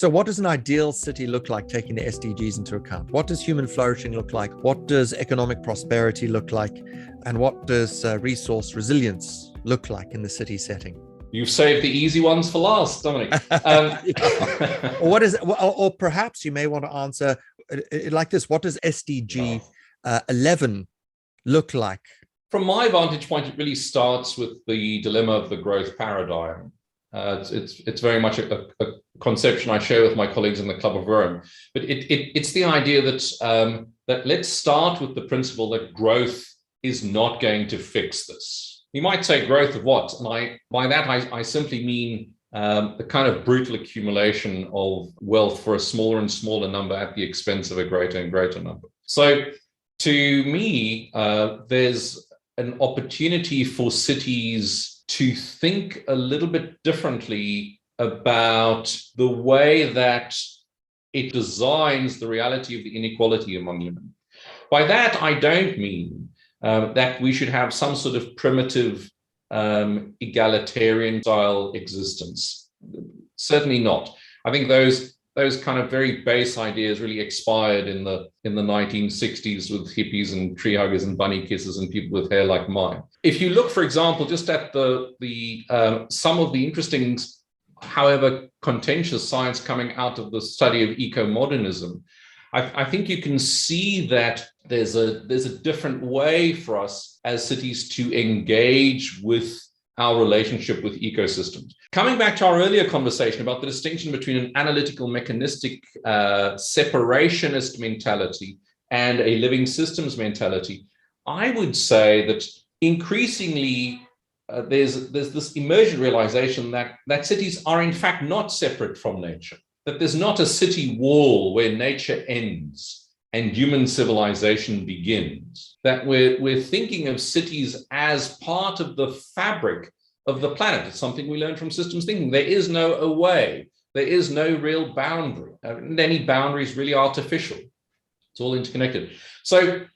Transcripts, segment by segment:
So what does an ideal city look like, taking the SDGs into account? What does human flourishing look like? What does economic prosperity look like? And what does resource resilience look like in the city setting? You've saved the easy ones for last, Dominic. Or perhaps you may want to answer like this: what does SDG 11 look like? From my vantage point, it really starts with the dilemma of the growth paradigm. It's very much a conception I share with my colleagues in the Club of Rome, but it's the idea that that let's start with the principle that growth is not going to fix this. You might say growth of what? And by that I simply mean the kind of brutal accumulation of wealth for a smaller and smaller number at the expense of a greater and greater number. So to me, there's an opportunity for cities to think a little bit differently about the way that it designs the reality of the inequality among women. By that, I don't mean that we should have some sort of primitive egalitarian style existence. Certainly not. I think those kind of very base ideas really expired in the 1960s with hippies and tree huggers and bunny kisses and people with hair like mine. If you look, for example, just at some of the interesting, however contentious science coming out of the study of eco-modernism, I think you can see that there's a different way for us as cities to engage with our relationship with ecosystems. Coming back to our earlier conversation about the distinction between an analytical, mechanistic, separationist mentality and a living systems mentality, I would say that increasingly there's this emergent realization that cities are in fact not separate from nature, that there's not a city wall where nature ends and human civilization begins, that we're thinking of cities as part of the fabric of the planet. It's something we learned from systems thinking. There is no away. There is no real boundary. And any boundary is really artificial. It's all interconnected. So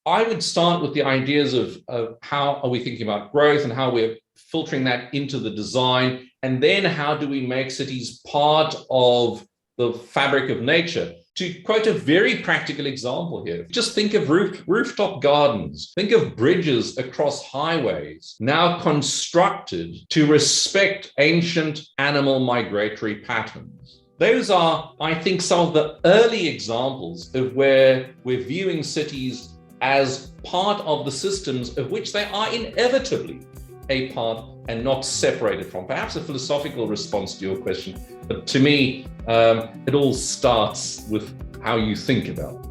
I would start with the ideas of how are we thinking about growth and how we're filtering that into the design, and then how do we make cities part of the fabric of nature. To quote a very practical example here, just think of rooftop gardens, think of bridges across highways now constructed to respect ancient animal migratory patterns. Those are, I think, some of the early examples of where we're viewing cities as part of the systems of which they are inevitably a part and not separated from. Perhaps a philosophical response to your question, but to me, it all starts with how you think about it.